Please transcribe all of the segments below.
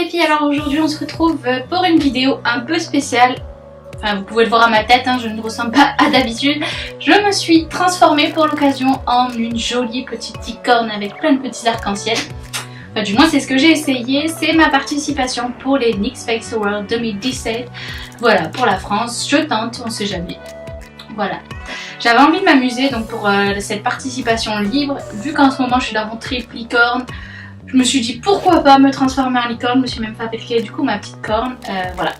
les filles, alors aujourd'hui on se retrouve pour une vidéo un peu spéciale. Enfin vous pouvez le voir à ma tête, hein, je ne ressemble pas à d'habitude. Je me suis transformée pour l'occasion en une jolie petite licorne avec plein de petits arcs-en-ciel. Enfin, du moins c'est ce que j'ai essayé, c'est ma participation pour les NYX Face World 2017. Voilà, pour la France, je tente, on sait jamais. Voilà. J'avais envie de m'amuser donc pour cette participation libre, vu qu'en ce moment je suis dans mon trip licorne. Je me suis dit pourquoi pas me transformer en licorne, je me suis même fabriqué du coup ma petite corne, voilà.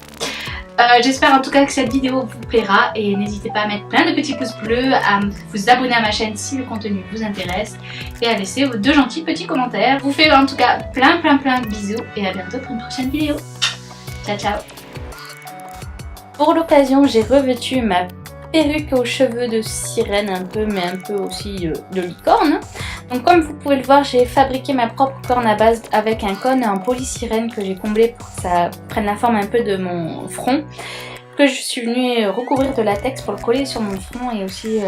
J'espère en tout cas que cette vidéo vous plaira et n'hésitez pas à mettre plein de petits pouces bleus, à vous abonner à ma chaîne si le contenu vous intéresse et à laisser vos 2 gentils petits commentaires. Je vous fais en tout cas plein de bisous et à bientôt pour une prochaine vidéo. Ciao ciao. Pour l'occasion j'ai revêtu ma perruque aux cheveux de sirène un peu, mais un peu aussi de licorne. Donc comme vous pouvez le voir, j'ai fabriqué ma propre corne à base avec un cône en polysirène que j'ai comblé pour que ça prenne la forme un peu de mon front, que je suis venue recouvrir de latex pour le coller sur mon front et aussi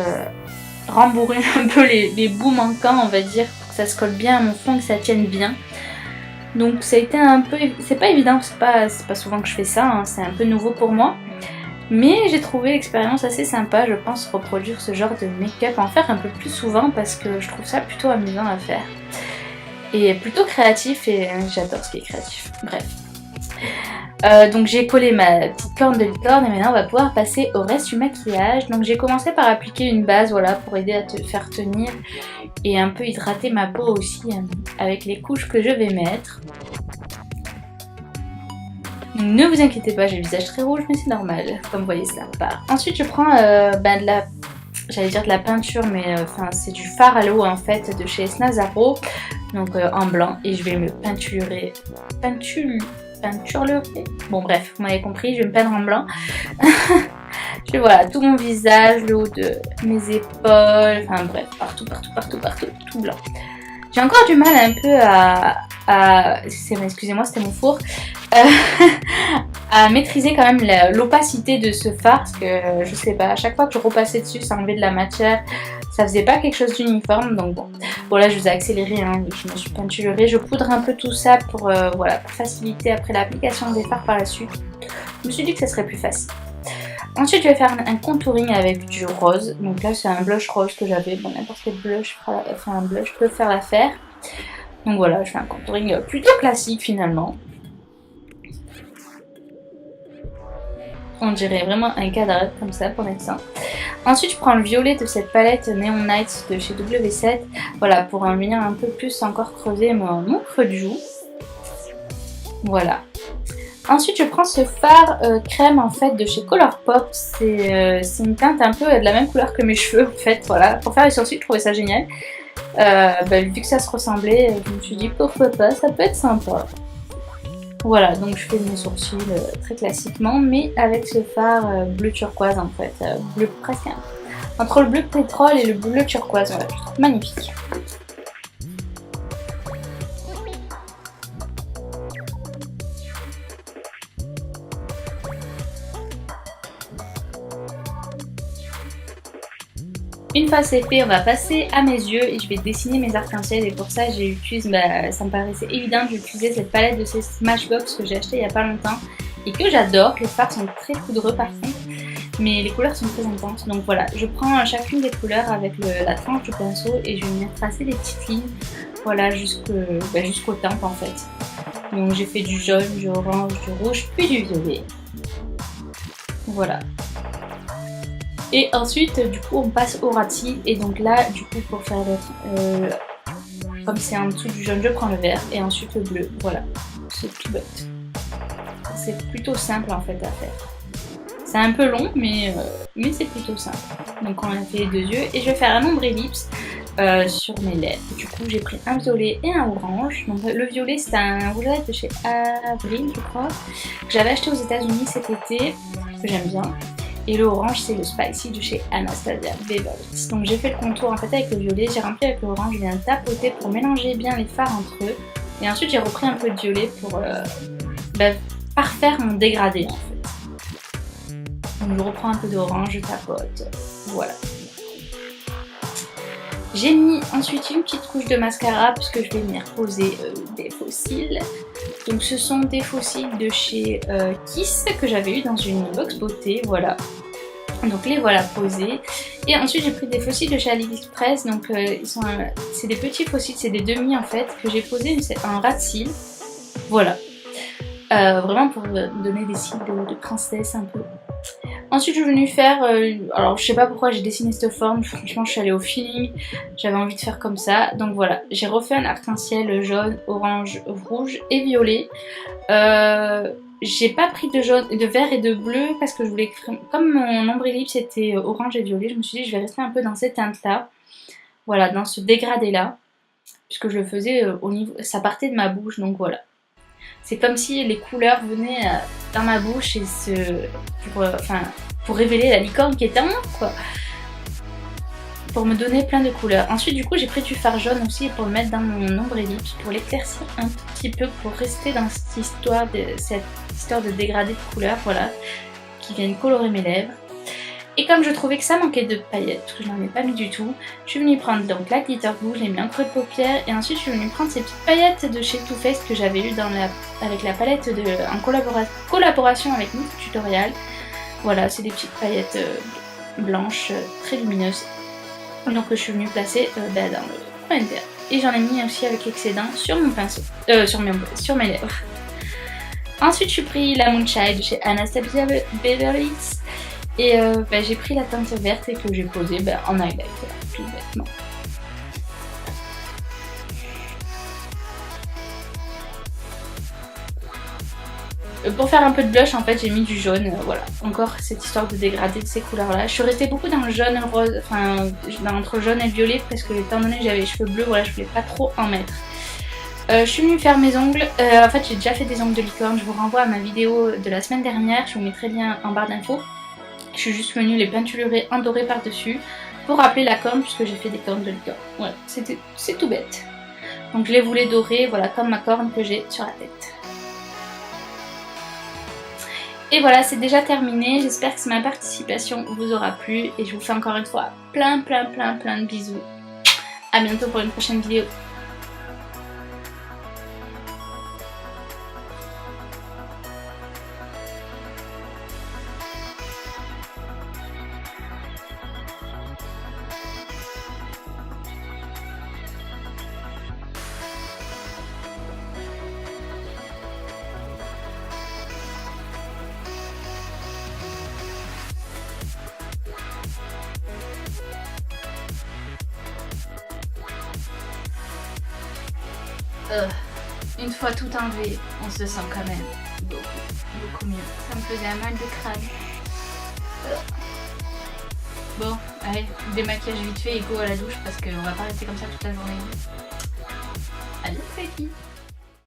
rembourrer un peu les bouts manquants, on va dire, pour que ça se colle bien à mon front, que ça tienne bien. Donc ça a été un peu, c'est pas évident, c'est pas souvent que je fais ça, hein, c'est un peu nouveau pour moi. Mais j'ai trouvé l'expérience assez sympa, je pense reproduire ce genre de make-up, en faire un peu plus souvent parce que je trouve ça plutôt amusant à faire. Et plutôt créatif et j'adore ce qui est créatif, bref. Donc j'ai collé ma petite corne de licorne et maintenant on va pouvoir passer au reste du maquillage. Donc j'ai commencé par appliquer une base, voilà, pour aider à te faire tenir et un peu hydrater ma peau aussi avec les couches que je vais mettre. Ne vous inquiétez pas, j'ai le visage très rouge, mais c'est normal, comme vous voyez ça part. Ensuite je prends de la peinture, mais c'est du fard à l'eau en fait de chez Snazaro, donc en blanc, et je vais me peinturer. Bon bref, vous m'avez compris, je vais me peindre en blanc. Je voilà, tout mon visage, le haut de mes épaules, enfin bref, partout, tout blanc. J'ai encore du mal un peu excusez-moi, c'était mon four, à maîtriser quand même l'opacité de ce fard parce que je sais pas, à chaque fois que je repassais dessus ça enlevait de la matière, ça faisait pas quelque chose d'uniforme, donc bon. Voilà, je vous ai accéléré, hein, je me suis peinturée, je poudre un peu tout ça pour, voilà, pour faciliter après l'application des fards par la suite. Je me suis dit que ça serait plus facile. Ensuite je vais faire un contouring avec du rose, donc là c'est un blush rose que j'avais, bon n'importe quel blush, un blush peut faire l'affaire. Donc voilà, je fais un contouring plutôt classique finalement. On dirait vraiment un cadre comme ça pour l'instant. Ensuite je prends le violet de cette palette Neon Nights de chez W7, voilà, pour en venir un peu plus encore creuser mon creux de joue. Voilà. Ensuite je prends ce fard crème en fait de chez Colourpop, c'est une teinte un peu de la même couleur que mes cheveux en fait, voilà. Pour faire les sourcils je trouvais ça génial. Vu que ça se ressemblait, je me suis dit pourquoi pas, ça peut être sympa. Voilà, donc je fais mes sourcils très classiquement, mais avec ce fard bleu turquoise en fait, bleu presque entre le bleu pétrole et le bleu turquoise, voilà, je trouve magnifique. Une fois c'est fait, on va passer à mes yeux et je vais dessiner mes arcs-en-ciel et pour ça j'utilise, ça me paraissait évident d'utiliser cette palette de ces Smashbox que j'ai acheté il y a pas longtemps et que j'adore. Les fards sont très poudreux par contre, mais les couleurs sont très intenses. Donc voilà, je prends chacune des couleurs avec la tranche du pinceau et je vais venir tracer des petites lignes, voilà, jusqu'aux tempes en fait. Donc j'ai fait du jaune, du orange, du rouge, puis du violet. Voilà. Et ensuite, du coup, on passe au ras cils. Et donc là, du coup, pour faire comme c'est en dessous du jaune, je prends le vert et ensuite le bleu. Voilà, c'est tout bête. C'est plutôt simple en fait à faire. C'est un peu long, mais c'est plutôt simple. Donc on a fait les 2 yeux et je vais faire un ombre ellipse sur mes lèvres. Du coup, j'ai pris un violet et un orange. Donc le violet, c'est un rouge à lèvres de chez Avril, je crois, que j'avais acheté aux États-Unis cet été, que j'aime bien. Et le orange c'est le Spicy de chez Anastasia Beverly. Donc j'ai fait le contour en fait avec le violet, j'ai rempli avec l'orange, je viens tapoter pour mélanger bien les fards entre eux. Et ensuite j'ai repris un peu de violet pour parfaire mon dégradé en fait. Donc je reprends un peu d'orange, je tapote, voilà. J'ai mis ensuite une petite couche de mascara puisque je vais venir poser des faux cils. Donc ce sont des faux cils de chez Kiss que j'avais eu dans une box beauté, voilà. Donc les voilà posés. Et ensuite j'ai pris des faux cils de chez AliExpress, donc c'est des petits faux cils, c'est des demi en fait, que j'ai posé un ras de cils. Voilà. Vraiment pour donner des cils de princesse un peu. Ensuite je suis venue faire, alors je sais pas pourquoi j'ai dessiné cette forme, franchement je suis allée au feeling, j'avais envie de faire comme ça. Donc voilà, j'ai refait un arc-en-ciel jaune, orange, rouge et violet. J'ai pas pris de jaune, de vert et de bleu parce que je voulais, comme mon nombril c'était orange et violet, je me suis dit je vais rester un peu dans cette teinte là. Voilà, dans ce dégradé là, puisque je le faisais au niveau, ça partait de ma bouche, donc voilà. C'est comme si les couleurs venaient dans ma bouche et pour révéler la licorne qui était en moi, quoi. Pour me donner plein de couleurs. Ensuite, du coup, j'ai pris du fard jaune aussi pour le mettre dans mon ombre ellipse, pour l'éclaircir un petit peu, pour rester dans cette histoire de dégradé de couleurs, voilà, qui viennent colorer mes lèvres. Et comme je trouvais que ça manquait de paillettes, parce que je n'en ai pas mis du tout, je suis venue prendre donc la glitter glue, je l'ai mis en creux de paupière, et ensuite je suis venue prendre ces petites paillettes de chez Too Faced que j'avais eu avec la palette en collaboration avec Mythe Tutorial. Voilà, c'est des petites paillettes blanches très lumineuses. Donc je suis venue placer dans le coin interne. Et j'en ai mis aussi avec excédent sur mon pinceau, sur mes lèvres. Ensuite je suis pris la Moonshine de chez Anastasia Beverly Hills. Et j'ai pris la teinte verte et que j'ai posée en highlight, tout bêtement. Pour faire un peu de blush, en fait, j'ai mis du jaune, voilà. Encore cette histoire de dégrader de ces couleurs-là. Je suis restée beaucoup dans le jaune, rose, enfin, entre jaune et violet, parce que étant donné que j'avais les cheveux bleus, voilà, je voulais pas trop en mettre. Je suis venue faire mes ongles. En fait, j'ai déjà fait des ongles de licorne. Je vous renvoie à ma vidéo de la semaine dernière. Je vous mettrai le lien en barre d'infos. Je suis juste venue les peinturer en doré par-dessus pour rappeler la corne puisque j'ai fait des cornes de licorne. Voilà, c'est tout bête. Donc je les voulais dorer, voilà, comme ma corne que j'ai sur la tête. Et voilà, c'est déjà terminé. J'espère que ma participation vous aura plu et je vous fais encore une fois plein de bisous. A bientôt pour une prochaine vidéo. Une fois tout enlevé, on se sent quand même beaucoup mieux. Ça me faisait un mal de crâne. Bon, allez, démaquillage vite fait et go à la douche parce qu'on va pas rester comme ça toute la journée. Allez, c'est qui?